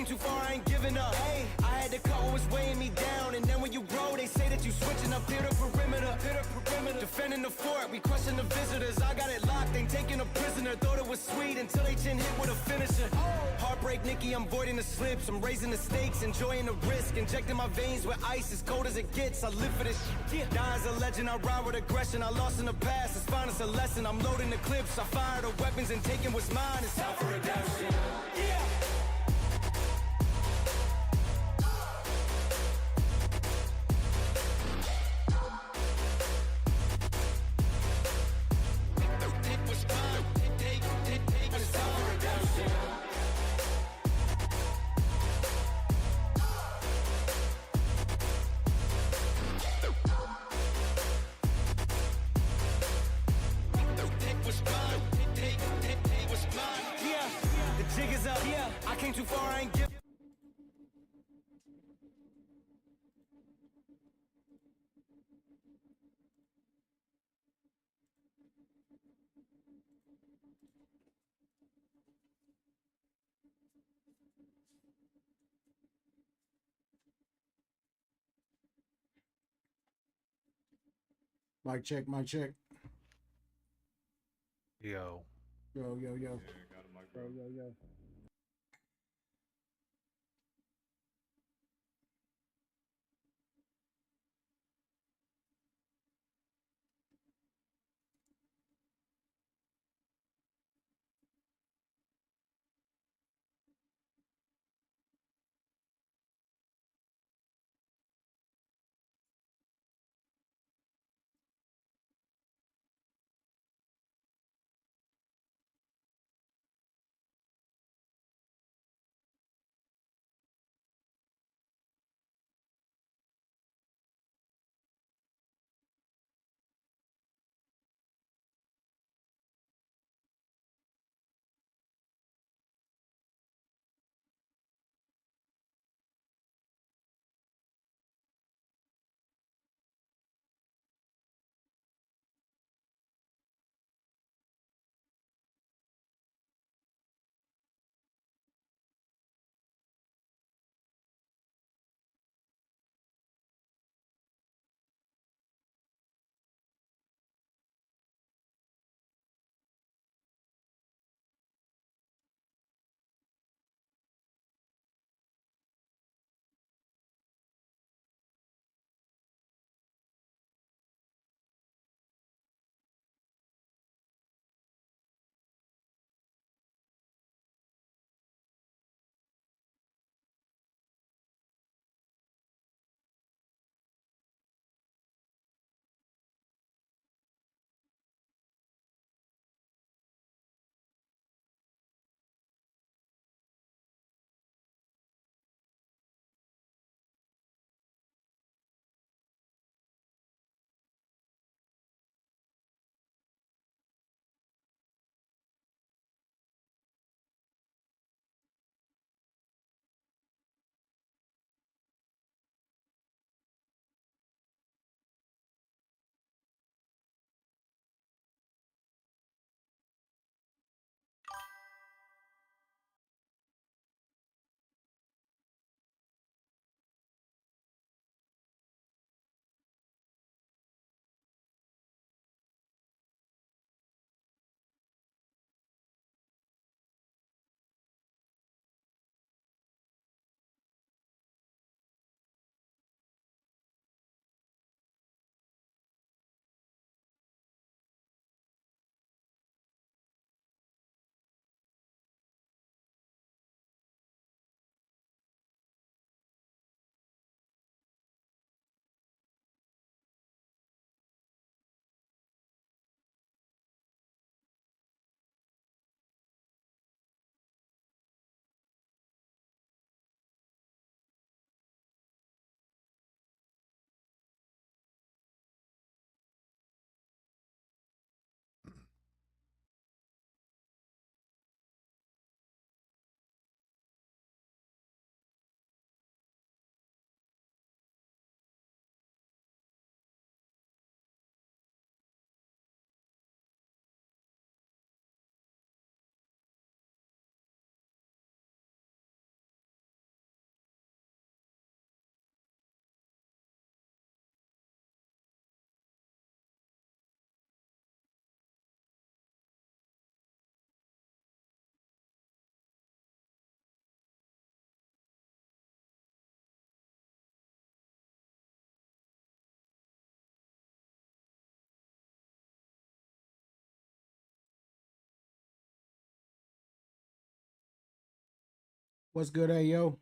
came too far, I ain't giving up. Hey, I had to cut what was weighing me down. And then when you grow, they say that you switching up. Hit a perimeter, defending the fort, we crushing the visitors. I got it locked, ain't taking a prisoner. Thought it was sweet until they chin hit with a finisher. Heartbreak Nikki, I'm voiding the slips. I'm raising the stakes, enjoying the risk. Injecting my veins with ice, as cold as it gets. I live for this shit. Die as a legend, I ride with aggression. I lost in the past, it's fine, it's a lesson. I'm loading the clips, I fire the weapons and taking what's mine. It's time for redemption. Yeah. Jig is up, yeah. I came too far, I ain't give. Mic check, mic check. Yo. Yo. Yeah, got a mic, bro. Yo. What's good, hey yo?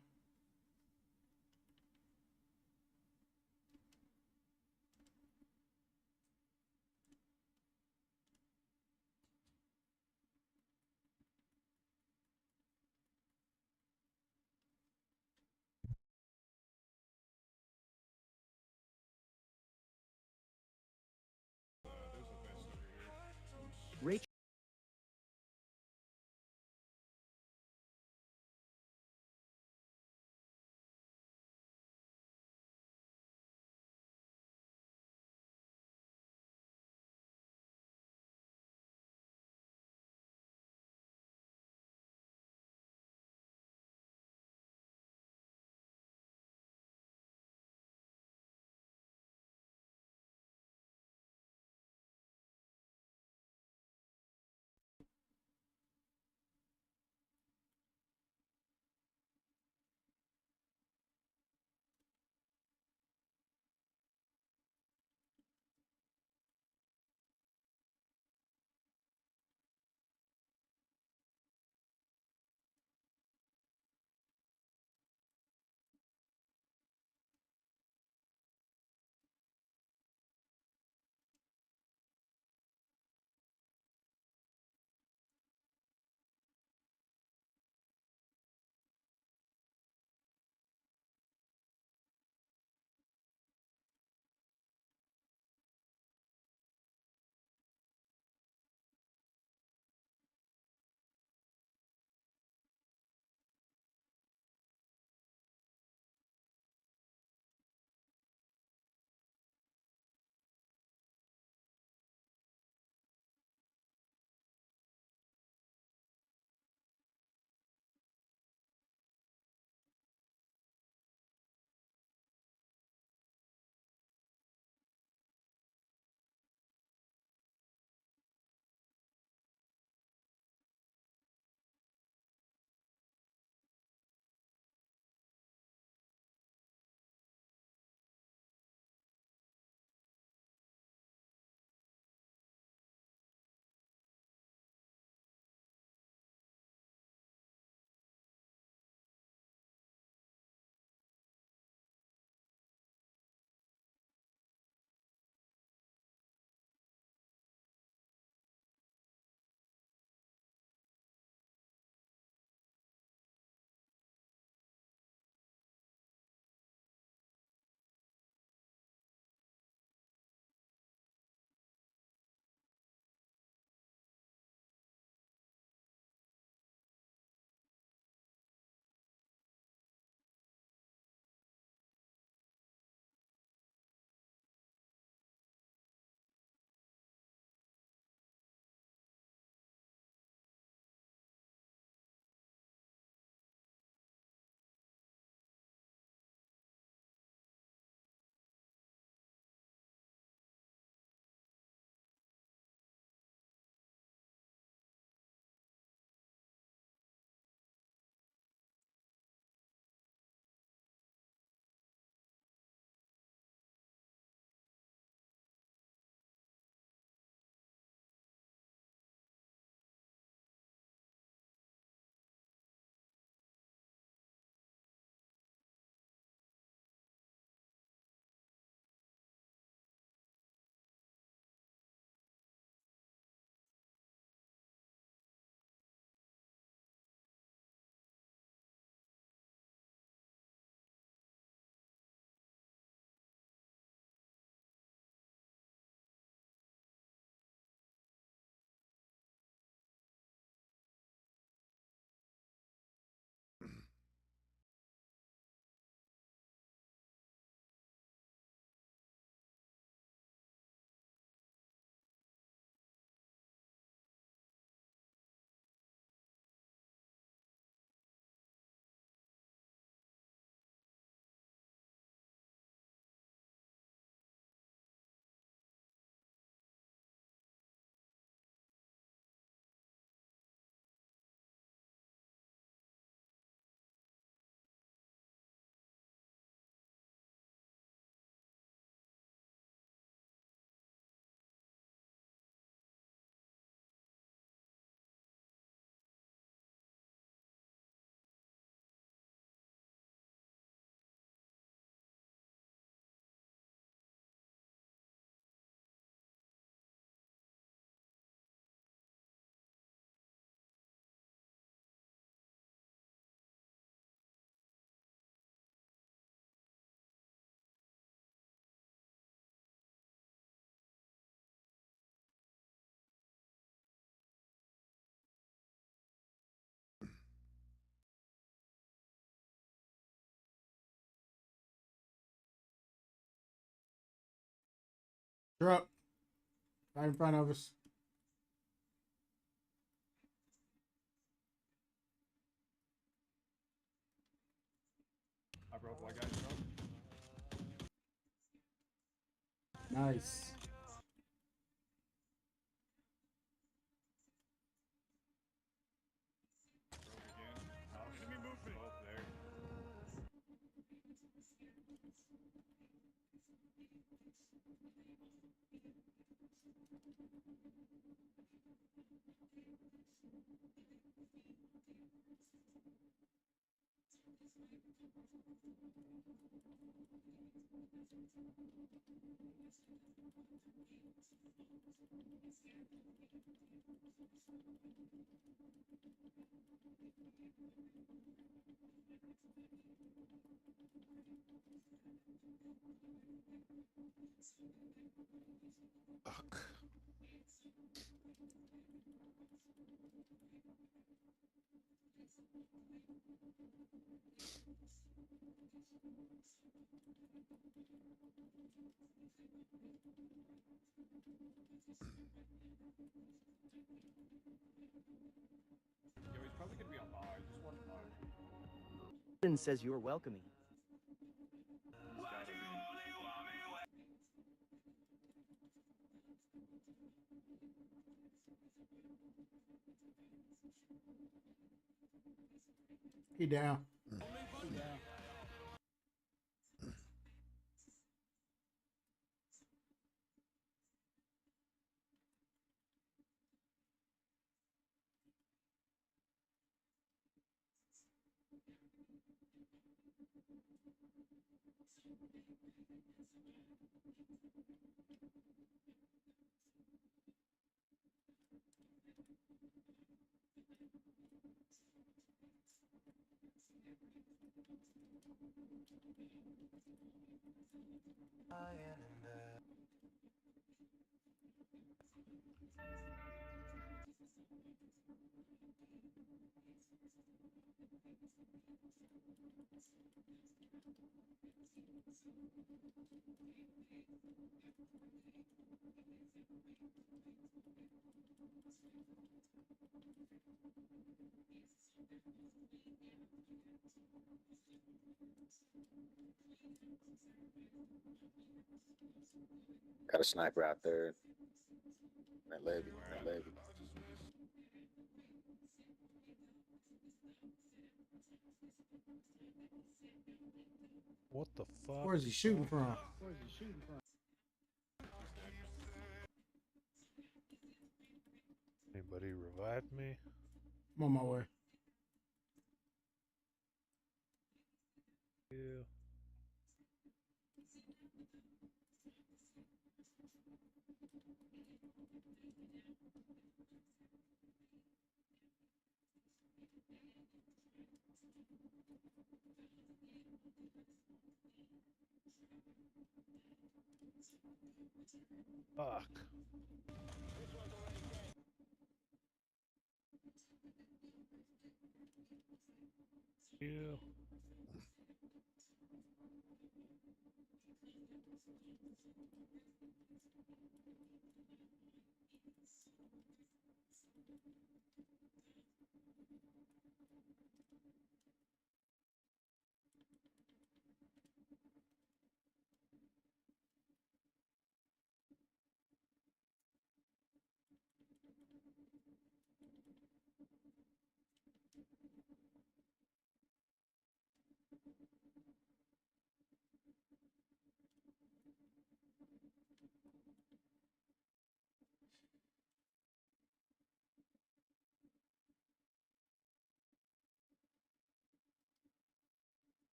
Truck right in front of us. I broke one guy's truck. Nice. Broke again. Give me movement. Both there. Fuck. Yo, he's probably gonna be on buy. Just one buy. Says you're welcoming. He's gotta be. He down. Got a sniper out there. That levy. That levy. What the fuck? Where's he shooting from? Anybody revive me? I'm on my way. Yeah. Fuck. Yeah.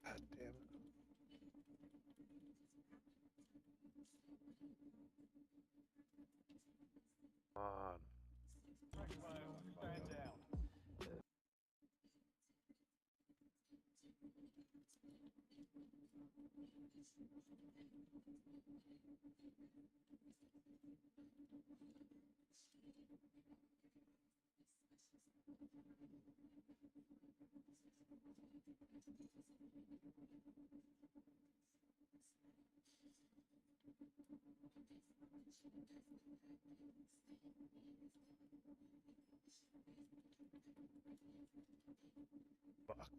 God damn it. Come on. Stand down. Fuck.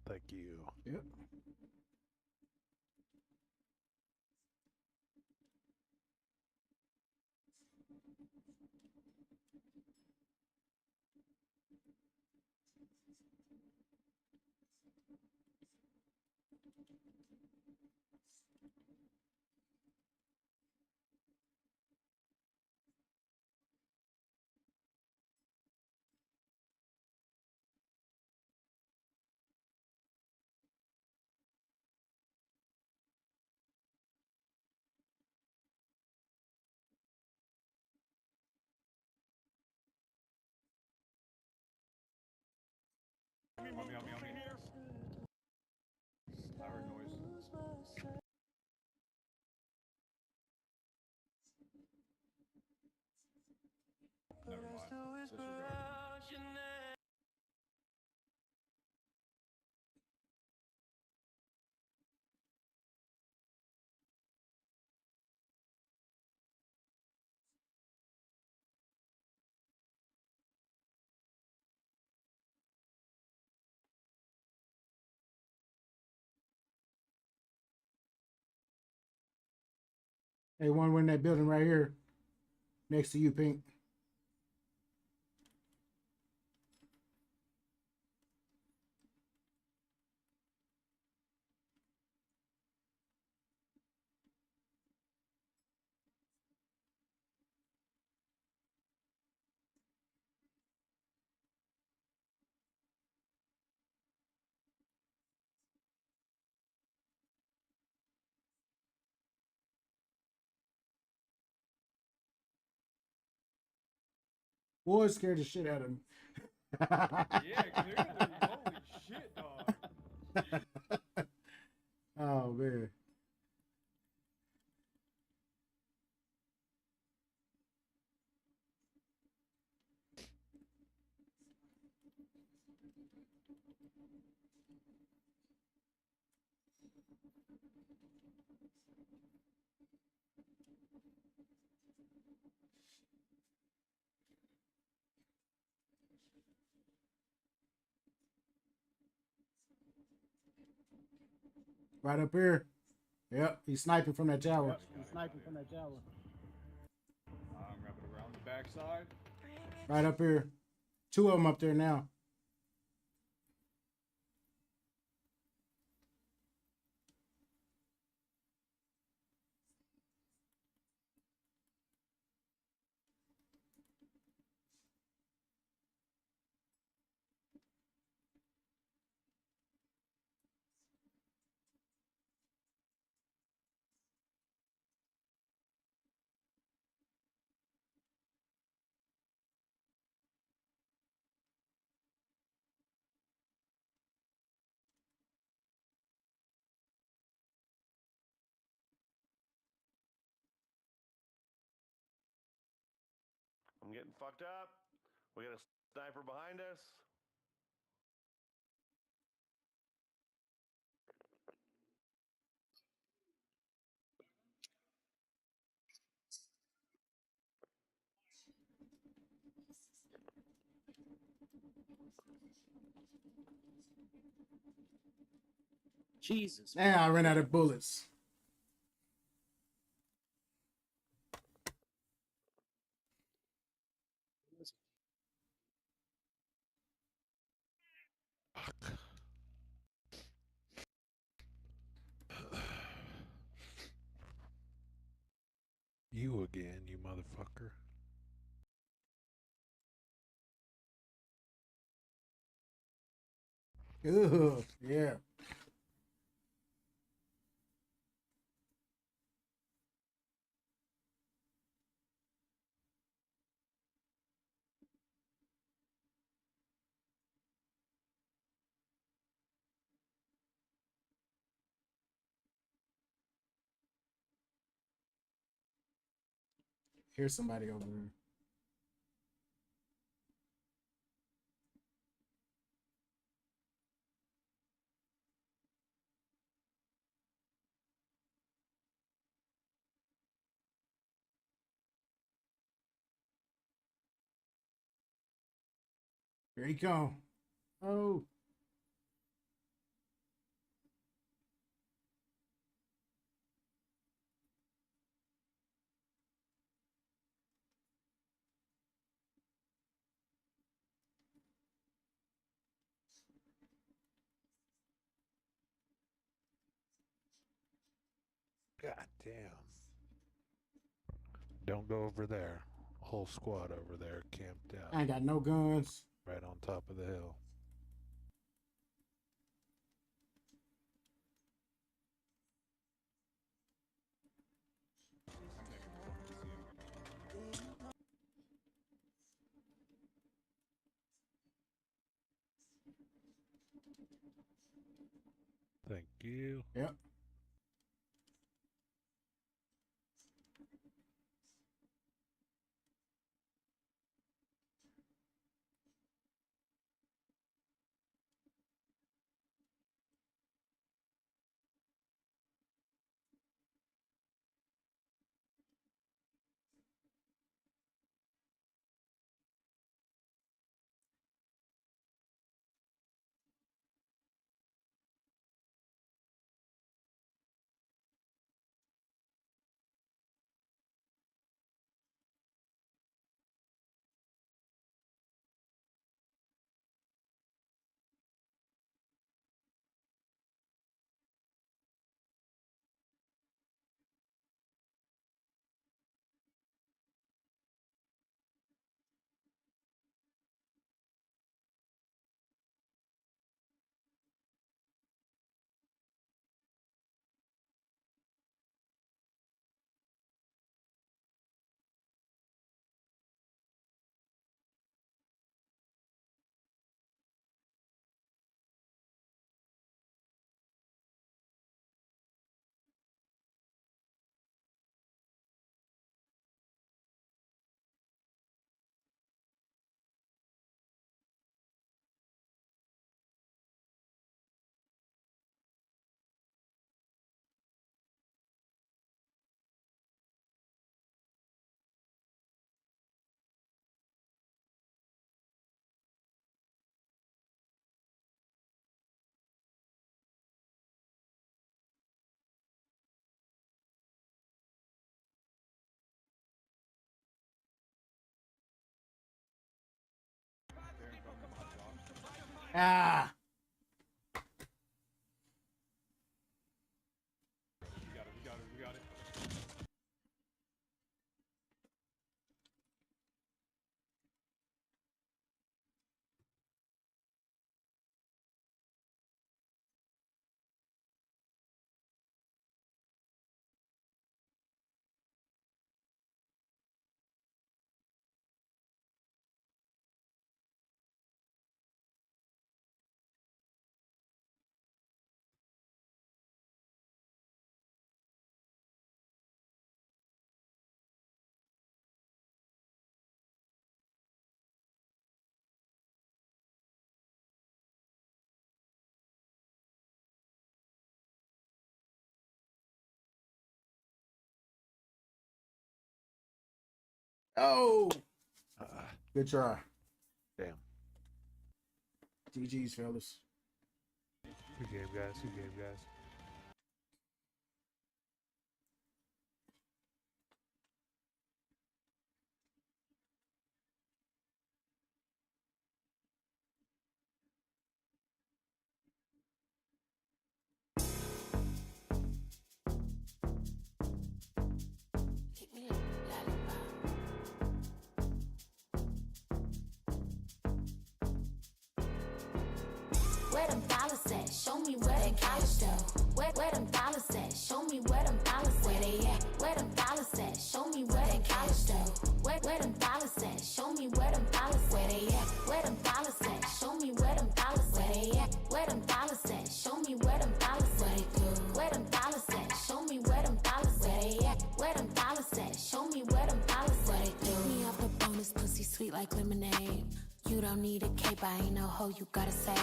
Thank you. Yep. On me here. I heard noise. Never mind. Disregard. Hey, one in that building right here, next to you, Pink. Boy, scared the shit out of me. Yeah, clearly. Holy shit, dog. Oh man. Right up here. Yep, he's sniping from that tower. Yep, he's sniping from that tower. I'm wrapping around the backside. Right up here. Two of them up there now. getting fucked up. We got a sniper behind us. Jesus. Now I ran out of bullets. You again, you motherfucker. Ugh, yeah. Here's somebody over there. Here he come. Oh. God damn. Don't go over there. Whole squad over there camped I out ain't got no guns. right on top of the hill. Thank you. Yep. Ah. We got it, we got it, we got it. Oh, good try. Damn. GG's, fellas. Good game, guys. Good game, guys. Where them dollars at? Show me where them dollars at. Where them dollars at? Show me where them dollars at. Where they at? Where them dollars at? Show me where them dollars at. Where them dollars at? Show me where them dollars at. Where they at? Where them dollars at? Show me where them dollars at. Where they at? Where them dollars at? Show me where them dollars at. Where they do? Where them dollars at? Show me where them dollars at. Where they at? Where them dollars at? Show me where them dollars at. Where they do? Me off the bonus, pussy sweet like lemonade. You don't need a cape, I ain't no hoe you gotta save.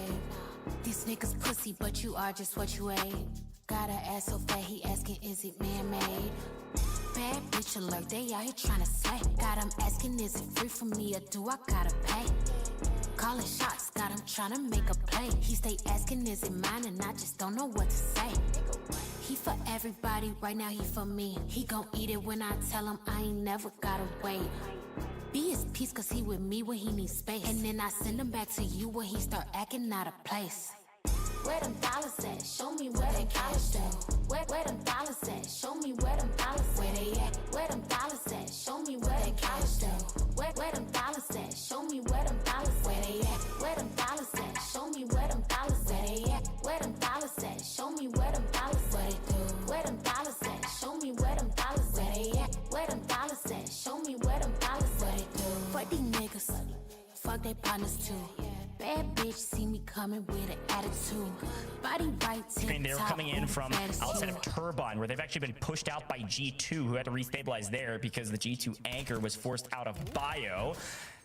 These niggas pussy, but you are just what you ate. Got an ass so fat, he asking, is it man-made? Bad bitch alert, they out here tryna slay. Got him asking, is it free for me or do I gotta pay? Calling shots, got him tryna make a play. He stay asking, is it mine? And I just don't know what to say. He for everybody, right now he for me. He gon' eat it when I tell him I ain't never gotta wait. Be his peace cause he with me when he needs space. And then I send him back to you when he start acting out of place. Where them dollars at? Show me where them dollars at. Where them dollars at? Show me where them dollars at. Where they at? Where them dollars at? Show me where them dollars at. Where them dollars at? Show me where them dollars at. Where they at? Where them dollars at? Show me where them dollars at. Where they at? Where them dollars at? Show me where them dollars at. Where they do? Where them dollars at? Show me where them dollars at. Where they at? Where them dollars at? Show me where them dollars at. Where they do? Fuck these niggas. Fuck they partners too. Bad bitch see me coming with an attitude. Body right to they were coming in from outside of Turbine, where they've actually been pushed out by G2, who had to restabilize there because the G2 anchor was forced out of bio.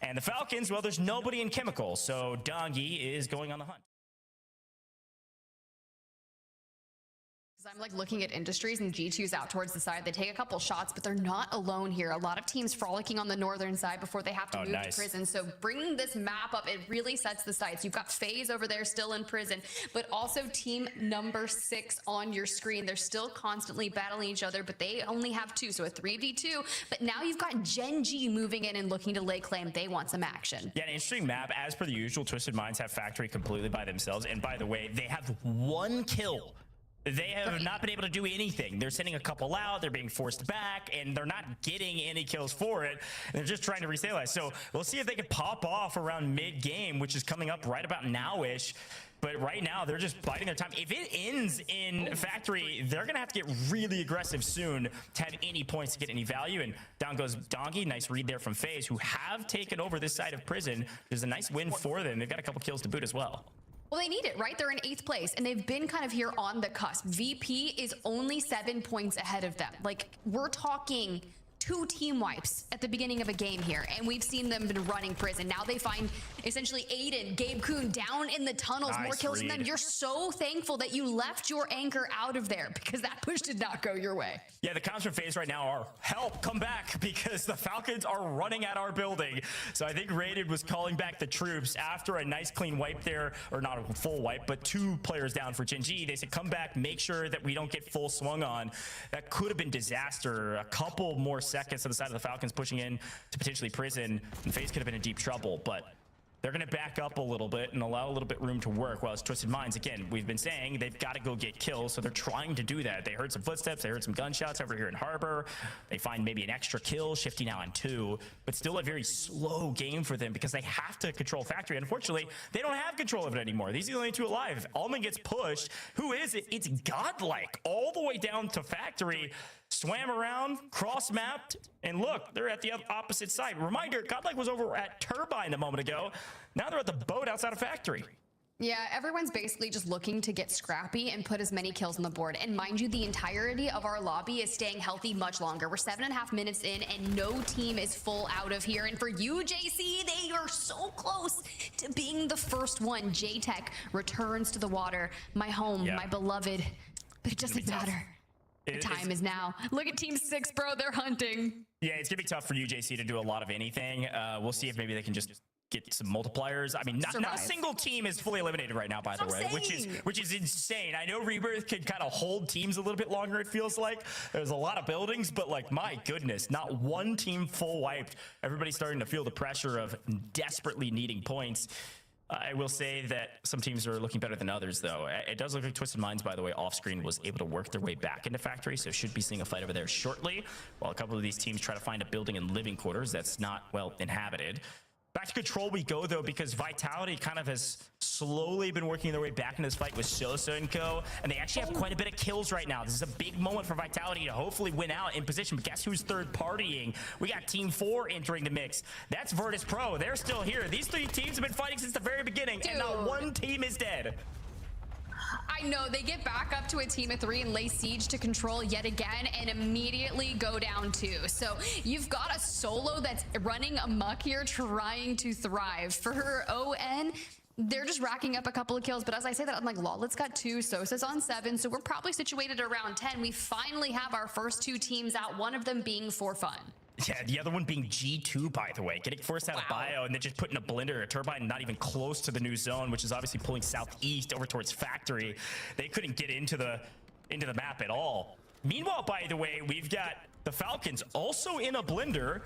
And the Falcons, well, there's nobody in Chemical, so Dongi is going on the hunt. I'm like looking at Industries and G2's out towards the side. They take a couple shots, but they're not alone here. A lot of teams frolicking on the northern side before they have to move to prison. So bringing this map up, it really sets the sights. You've got FaZe over there still in prison, but also team number 6 on your screen. They're still constantly battling each other, but they only have 2, so a 3v2. But now you've got Gen G moving in and looking to lay claim. They want some action. Yeah, an interesting map. As per the usual, Twisted Minds have Factory completely by themselves. And by the way, they have 1 kill. They have not been able to do anything. They're sending a couple out, they're being forced back, and they're not getting any kills for it. They're just trying to restabilize. So we'll see if they can pop off around mid-game, which is coming up right about now-ish. But right now, they're just biding their time. If it ends in Factory, they're going to have to get really aggressive soon to have any points to get any value. And down goes Dongi. Nice read there from FaZe, who have taken over this side of prison. There's a nice win for them. They've got a couple kills to boot as well. Well, they need it, right? They're in 8th place, and they've been kind of here on the cusp. VP is only 7 points ahead of them. Like, we're talking 2 team wipes at the beginning of a game here, and we've seen them been running prison. Now they find essentially Aiden, Gabe Kuhn down in the tunnels, more kills than them. You're so thankful that you left your anchor out of there because that push did not go your way. Yeah, the comms from FaZe right now are, help, come back, because the Falcons are running at our building. So I think Rated was calling back the troops after a nice clean wipe there, or not a full wipe, but 2 players down for Gen G. They said, come back, make sure that we don't get full swung on. That could have been disaster. A couple more seconds to the side of the Falcons pushing in to potentially prison, and FaZe could have been in deep trouble, but they're going to back up a little bit and allow a little bit room to work. While it's Twisted Minds, again, we've been saying they've got to go get kills, so they're trying to do that. They heard some footsteps, they heard some gunshots over here in Harbor. They find maybe an extra kill, Shifty now on 2, but still a very slow game for them because they have to control Factory. Unfortunately, they don't have control of it anymore. These are the only 2 alive. Allman gets pushed. Who is it? It's Godlike all the way down to Factory. Swam around, cross-mapped, and look, they're at the opposite side. Reminder, Godlike was over at Turbine a moment ago. Now they're at the boat outside of Factory. Yeah, everyone's basically just looking to get scrappy and put as many kills on the board. And mind you, the entirety of our lobby is staying healthy much longer. We're 7.5 minutes in, and no team is full out of here. And for you, JC, they are so close to being the first one. J-Tech returns to the water, my home, my beloved, but it doesn't matter. The time is now. Look at Team 6, bro. They're hunting. Yeah, it's gonna be tough for UJC to do a lot of anything. We'll see if maybe they can just get some multipliers. I mean, not a single team is fully eliminated right now, by the way, which is insane. I know Rebirth could kind of hold teams a little bit longer, it feels like. There's a lot of buildings, but like, my goodness, not one team full wiped. Everybody's starting to feel the pressure of desperately needing points. I will say that some teams are looking better than others, though. It does look like Twisted Minds, by the way, off screen was able to work their way back into Factory, so should be seeing a fight over there shortly, while a couple of these teams try to find a building in living quarters that's not, well, inhabited. Back to Control we go, though, because Vitality kind of has slowly been working their way back into this fight with Sosa and co. And they actually have quite a bit of kills right now. This is a big moment for Vitality to hopefully win out in position. But guess who's third partying? We got Team 4 entering the mix. That's Virtus Pro. They're still here. These three teams have been fighting since the very beginning, and not one team is dead. I know, they get back up to a team of 3 and lay siege to Control yet again and immediately go down 2. So you've got a solo that's running amok here trying to thrive. For ON, they're just racking up a couple of kills, but as I say that, I'm like, lol, it's got 2, Sosa's on 7, so we're probably situated around 10. We finally have our first 2 teams out, one of them being for fun. Yeah, the other one being G2, by the way, getting forced out of bio and then just putting a blender, a turbine, not even close to the new zone, which is obviously pulling southeast over towards Factory. They couldn't get into the map at all. Meanwhile, by the way, we've got the Falcons also in a blender.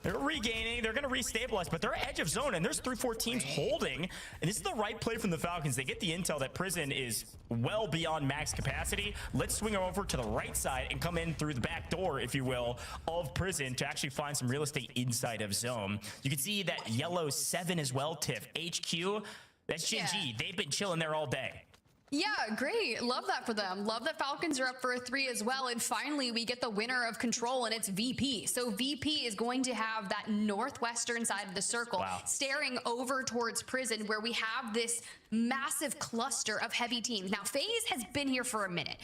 They're regaining, they're gonna restabilize, but they're edge of zone, and there's 3-4 teams holding. And this is the right play from the Falcons. They get the intel that Prison is well beyond max capacity. Let's swing over to the right side and come in through the back door, if you will, of Prison to actually find some real estate inside of zone. You can see that yellow 7 as well, Tiff. HQ, that's Gen G. They've been chilling there all day. Yeah, great. Love that for them. Love that Falcons are up for a 3 as well. And finally, we get the winner of Control, and it's VP. So VP is going to have that northwestern side of the circle, staring over towards Prison, where we have this massive cluster of heavy teams. Now, FaZe has been here for a minute.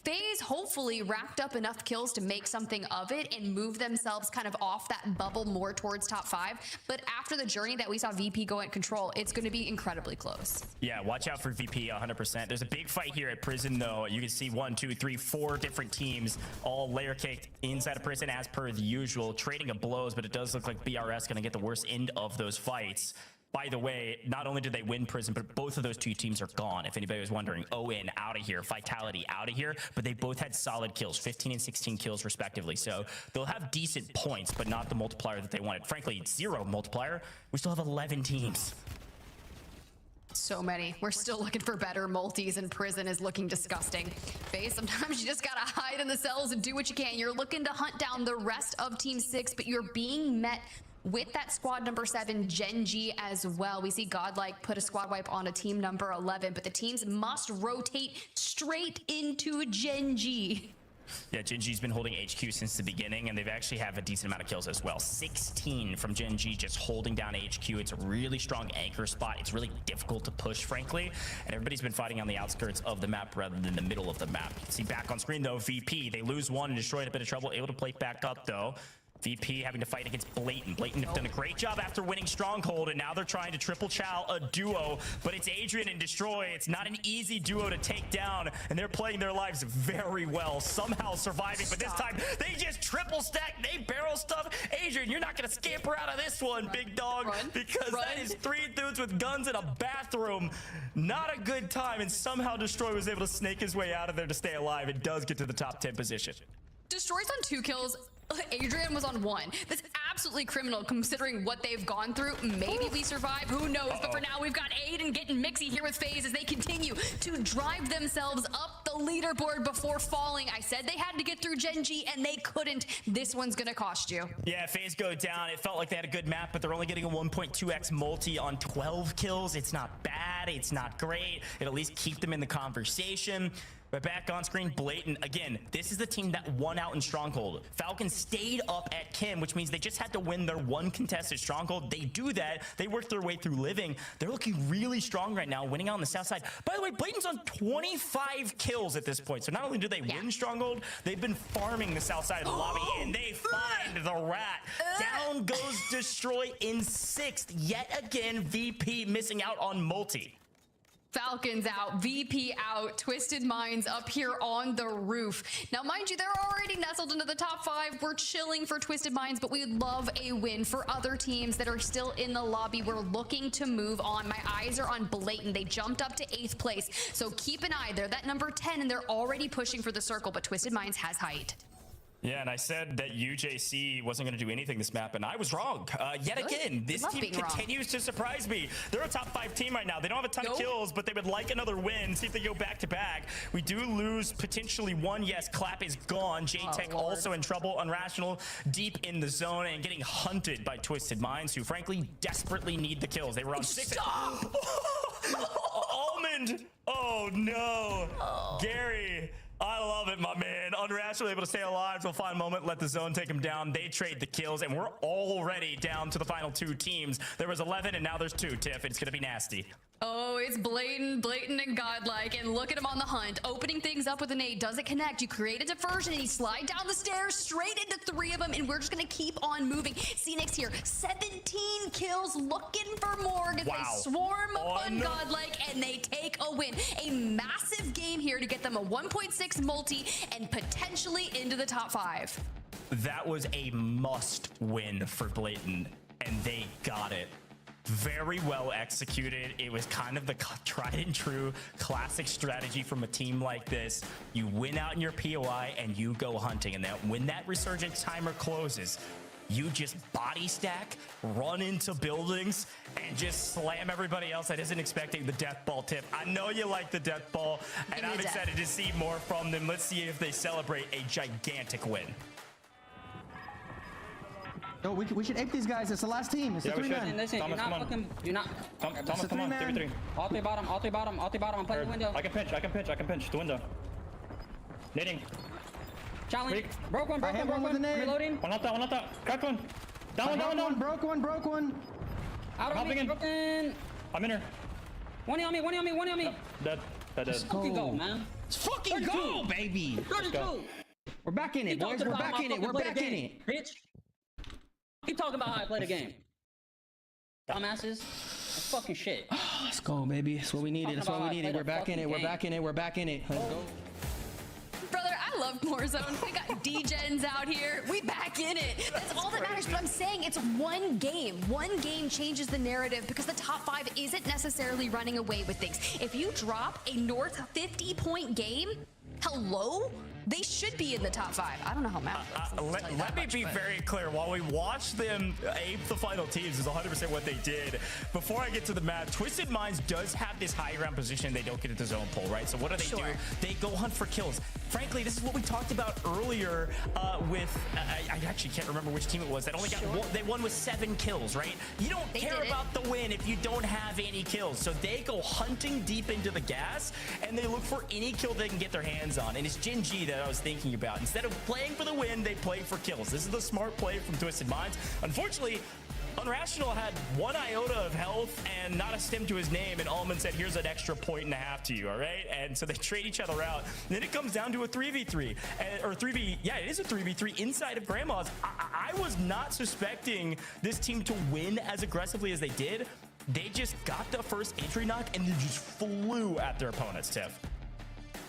FaZe hopefully racked up enough kills to make something of it and move themselves kind of off that bubble more towards top 5. But after the journey that we saw VP go at Control, it's going to be incredibly close. Yeah, watch out for VP 100%. There's a big fight here at Prison, though. You can see 1, 2, 3, 4 different teams all layer caked inside of Prison as per the usual, trading of blows, but it does look like BRS going to get the worst end of those fights. By the way, not only did they win Prison, but both of those 2 teams are gone. If anybody was wondering, ON out of here, Vitality out of here, but they both had solid kills, 15 and 16 kills respectively. So they'll have decent points, but not the multiplier that they wanted. Frankly, 0 multiplier. We still have 11 teams. So many. We're still looking for better multis, and Prison is looking disgusting. FaZe, sometimes you just gotta hide in the cells and do what you can. You're looking to hunt down the rest of Team 6, but you're being met with that squad number 7, Gen G, as well. We see Godlike put a squad wipe on a team number 11, but the teams must rotate straight into Gen G. Yeah, Gen G's been holding HQ since the beginning, and they've actually have a decent amount of kills as well. 16 from Gen G just holding down HQ. It's a really strong anchor spot. It's really difficult to push, frankly, and everybody's been fighting on the outskirts of the map rather than the middle of the map. You can see back on screen, though, VP. They lose 1 and destroyed a bit of trouble. Able to play back up, though. VP having to fight against Blatant. Blatant have done a great job after winning Stronghold, and now they're trying to triple chow a duo, but it's Adrian and Destroy. It's not an easy duo to take down, and they're playing their lives very well, somehow surviving, but this time they just triple stack, they barrel stuff. Adrian, you're not gonna scamper out of this one, big dog, because that is 3 dudes with guns in a bathroom. Not a good time, and somehow Destroy was able to snake his way out of there to stay alive. It does get to the top 10 position. Destroy's on 2 kills. Adrian was on 1. That's absolutely criminal considering what they've gone through. Maybe we survive, who knows? But for now, we've got Aiden getting mixy here with FaZe as they continue to drive themselves up the leaderboard before falling. I said they had to get through Gen G, and they couldn't. This one's gonna cost you. Yeah, FaZe go down. It felt like they had a good map, but they're only getting a 1.2x multi on 12 kills. It's not bad. It's not great. It'll at least keep them in the conversation. But back on screen, Blatant. Again, this is the team that won out in Stronghold. Falcons stayed up at Kim, which means they just had to win their 1 contested Stronghold. They do that. They work their way through Living. They're looking really strong right now, winning out on the south side. By the way, Blatant's on 25 kills at this point. So not only do they win Stronghold, they've been farming the south side of the lobby, and they find the rat. Down goes Destroy in 6th. Yet again, VP missing out on multi. Falcons out, VP out, Twisted Minds up here on the roof. Now, mind you, they're already nestled into the top 5. We're chilling for Twisted Minds, but we love a win for other teams that are still in the lobby. We're looking to move on. My eyes are on Blatant. They jumped up to 8th place, so keep an eye. They're that number 10, and they're already pushing for the circle, but Twisted Minds has height. Yeah, and I said that UJC wasn't going to do anything this map, and I was wrong. Yet again, this team continues to surprise me. They're a top 5 team right now. They don't have a ton of kills, but they would like another win, see if they go back-to-back. We do lose potentially one. Yes, Clap is gone. J-Tech also in trouble. Unrational deep in the zone and getting hunted by Twisted Minds, who frankly desperately need the kills. They were on 6. Almond! Oh, no. Gary. I love it, my man. Unrational able to stay alive to a final moment, let the zone take him down. They trade the kills, and we're already down to the final 2 teams. There was 11, and now there's 2, Tiff. It's going to be nasty. Oh, it's Blatant and Godlike, and look at him on the hunt, opening things up with a nade. Does it connect? You create a diversion, and he slide down the stairs straight into 3 of them, and we're just gonna keep on moving. Phoenix here, 17 kills, looking for more as they swarm upon Godlike, and they take a win. A massive game here to get them a 1.6 multi and potentially into the top 5. That was a must win for Blatant, and they got it. Very well executed. It was kind of the tried and true classic strategy from a team like this. You win out in your POI and you go hunting, and then when that resurgence timer closes, you just body stack, run into buildings, and just slam everybody else that isn't expecting the death ball. Tip. I know you like the death ball, and I'm excited to see more from them. Let's see if they celebrate a gigantic win. No, we should ape these guys. It's the last team. It's the 3-man. Listen, Thomas, you're not fucking. You're not. Thomas, come on. 3v3. All 3 bottom. All 3 bottom. All 3 bottom. I'm playing the window. I can pinch. The window. Nading. Challenge. Broke one. Reloading. One out that. Cracked one. Down one. Broke one. Out of me. Broken. I'm in her. One on me. Dead. Let's fucking go, man. Let's fucking go, baby. 32. We're back in it, boys. We're back in it. Bitch. Keep talking about how I play the game. Dumbasses. That's fucking shit. Let's go, baby. That's what we needed. We're back in it. Let's go. Brother, I love Warzone. We got D-Gens out here. We back in it. That's all that matters. But I'm saying it's one game. One game changes the narrative because the top 5 isn't necessarily running away with things. If you drop a North 50-point game, hello? They should be in the top 5. I don't know how math works. Let me be very clear. While we watch them ape the final teams is 100% what they did. Before I get to the map, Twisted Minds does have this high ground position. They don't get into zone pull, right? So what do they do? They go hunt for kills. Frankly, this is what we talked about earlier with, I actually can't remember which team it was that only got one, they won with 7 kills, right? You don't care about the win if you don't have any kills. So they go hunting deep into the gas, and they look for any kill they can get their hands on. And it's Gen G that I was thinking about. Instead of playing for the win, they play for kills. This is the smart play from Twisted Minds. Unfortunately, Unrational had 1 iota of health and not a stim to his name, and Allman said, here's an extra 1.5 to you, all right? And so they trade each other out. And then it comes down to a 3v3, or 3v, yeah, it is a 3v3 inside of Grandma's. I was not suspecting this team to win as aggressively as they did. They just got the first entry knock and they just flew at their opponents, Tiff.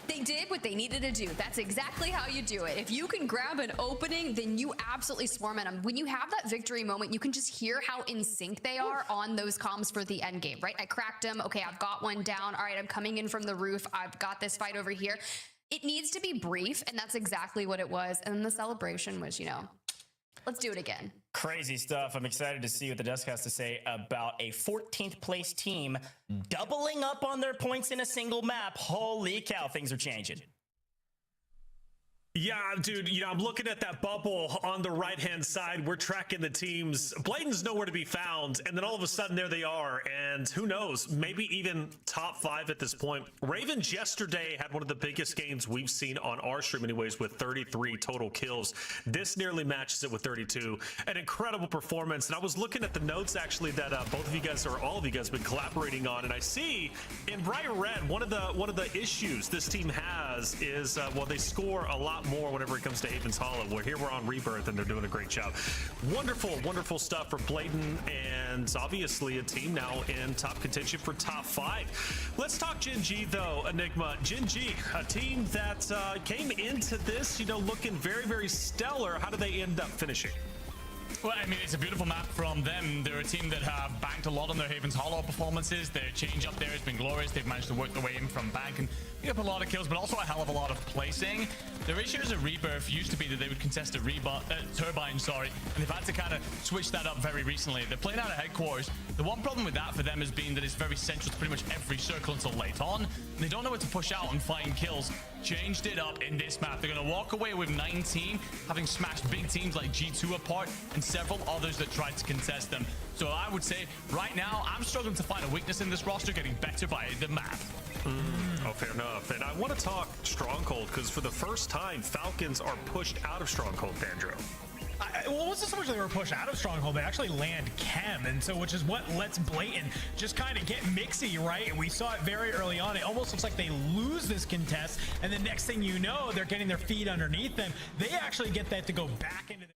They did what they needed to do. That's exactly how you do it. If you can grab an opening, then you absolutely swarm at them. When you have that victory moment, you can just hear how in sync they are on those comms for the end game, right? I cracked him. Okay, I've got one down. All right, I'm coming in from the roof. I've got this fight over here. It needs to be brief, and that's exactly what it was. And then the celebration was, you know, let's do it again. Crazy stuff. I'm excited to see what the desk has to say about a 14th place team doubling up on their points in a single map. Holy cow, things are changing. Yeah, dude, you know, I'm looking at that bubble on the right-hand side. We're tracking the teams. Bladen's nowhere to be found, and then all of a sudden, there they are. And who knows, maybe even top 5 at this point. Ravens yesterday had one of the biggest games we've seen on our stream anyways, with 33 total kills. This nearly matches it with 32. An incredible performance. And I was looking at the notes, actually, that both of you guys, or all of you guys, have been collaborating on. And I see in bright red, one of the issues this team has is, well, they score a lot lot more whenever it comes to Havens Hollow. Where here we're on Rebirth, and they're doing a great job. Wonderful, wonderful stuff for Bladen, and obviously a team now in top contention for top 5. Let's talk Gen G, though, Enigma. Gen G, a team that came into this, looking very, very stellar. How did they end up finishing? Well, I mean, it's a beautiful map from them. They're a team that have banked a lot on their Havens Hollow performances. Their change up there has been glorious. They've managed to work their way in from bank and pick up a lot of kills, but also a hell of a lot of placing. Their issues at Rebirth used to be that they would contest a Turbine, and they've had to kind of switch that up very recently. They're playing out of headquarters. The one problem with that for them has been that it's very central to pretty much every circle until late on. They don't know where to push out and find kills. Changed it up in this map. They're going to walk away with 19, having smashed big teams like G2 apart and several others that tried to contest them. So I would say right now, I'm struggling to find a weakness in this roster, getting better by the map. Oh, fair enough. And I want to talk Stronghold, because for the first time, Falcons are pushed out of Stronghold, Dandro. Well, it wasn't so much they were pushed out of Stronghold, they actually land Chem, and so which is what lets Blatant just kind of get mixy, right? And we saw it very early on. It almost looks like they lose this contest, and the next thing you know, they're getting their feet underneath them. They actually get that to go back into the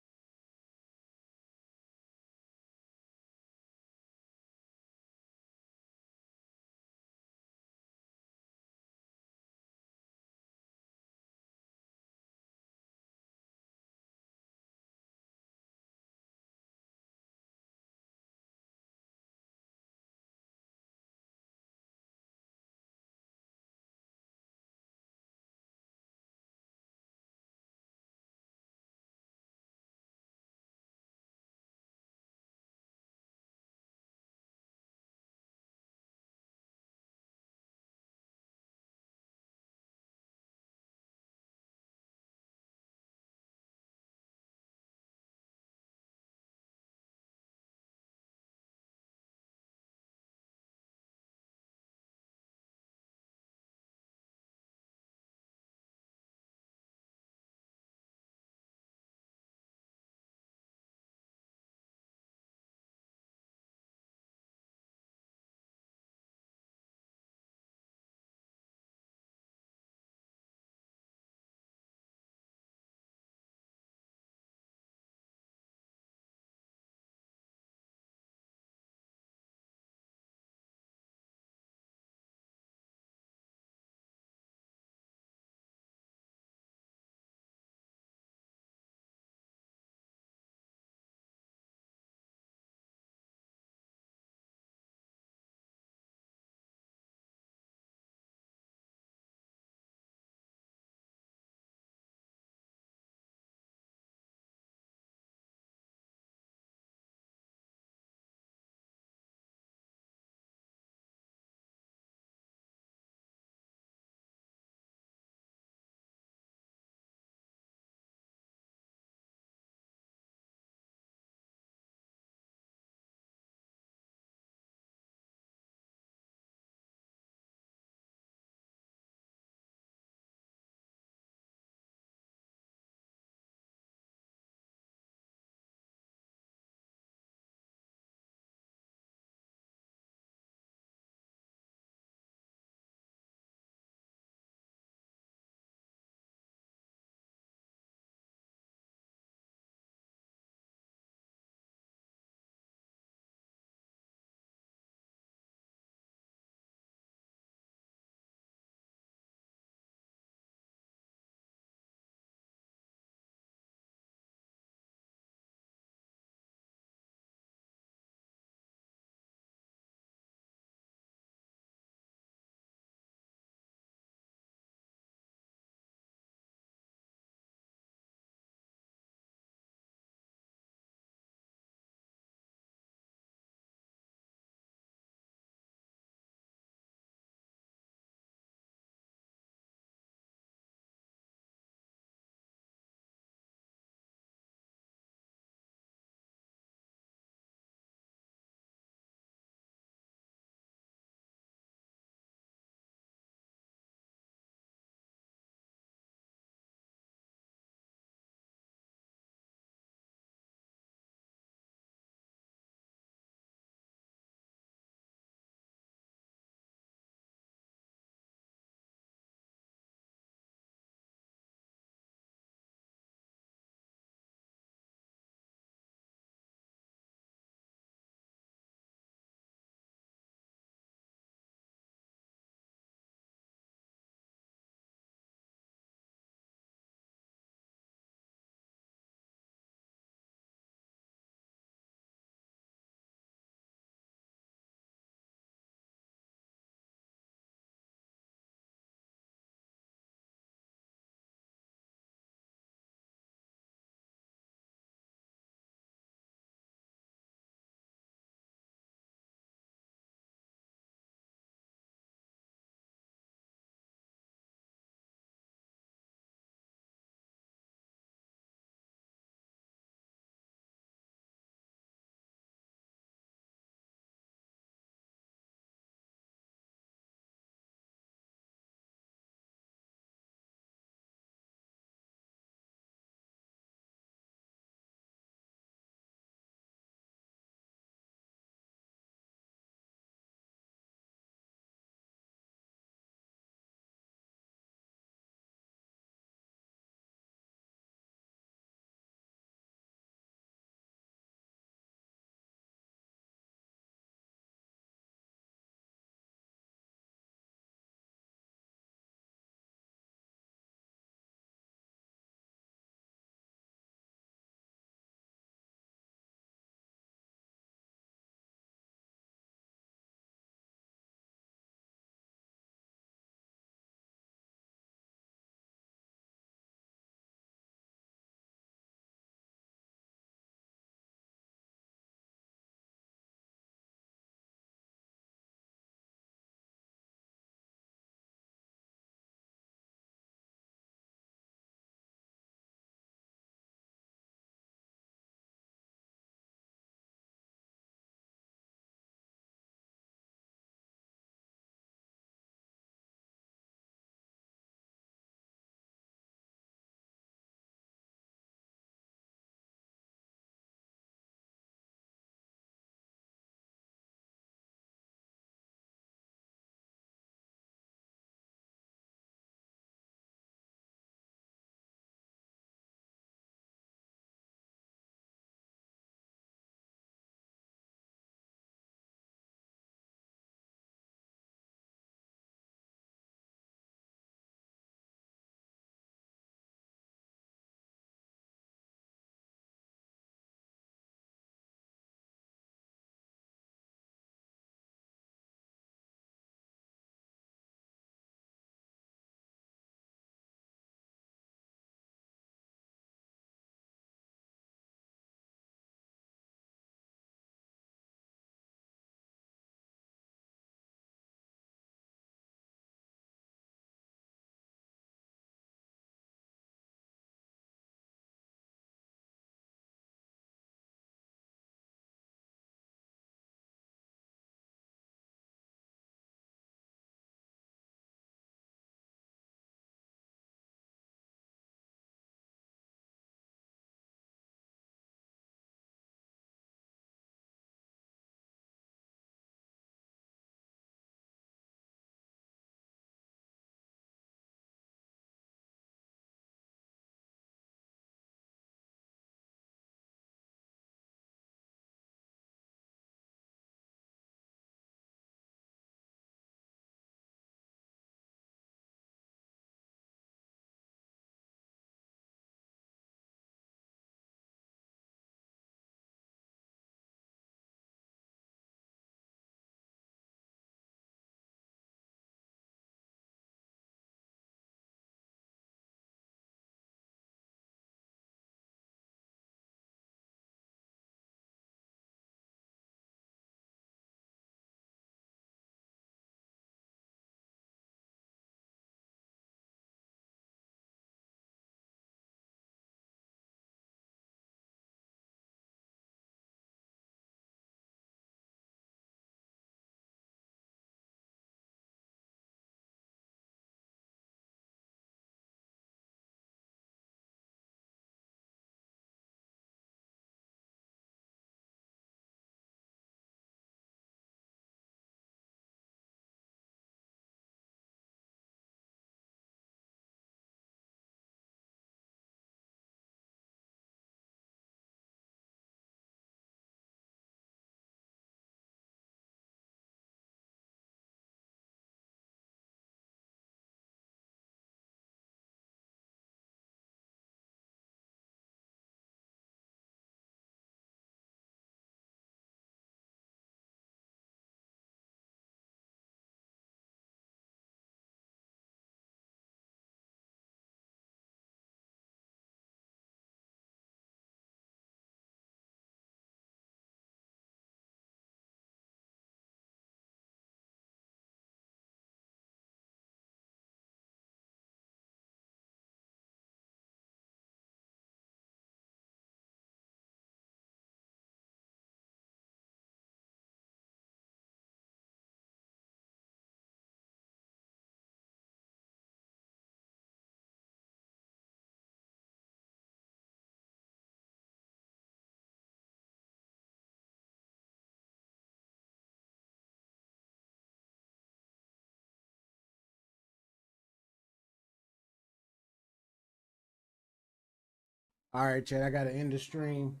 All right, Chad, I got to end the stream.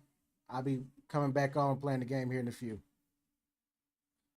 I'll be coming back on playing the game here in a few.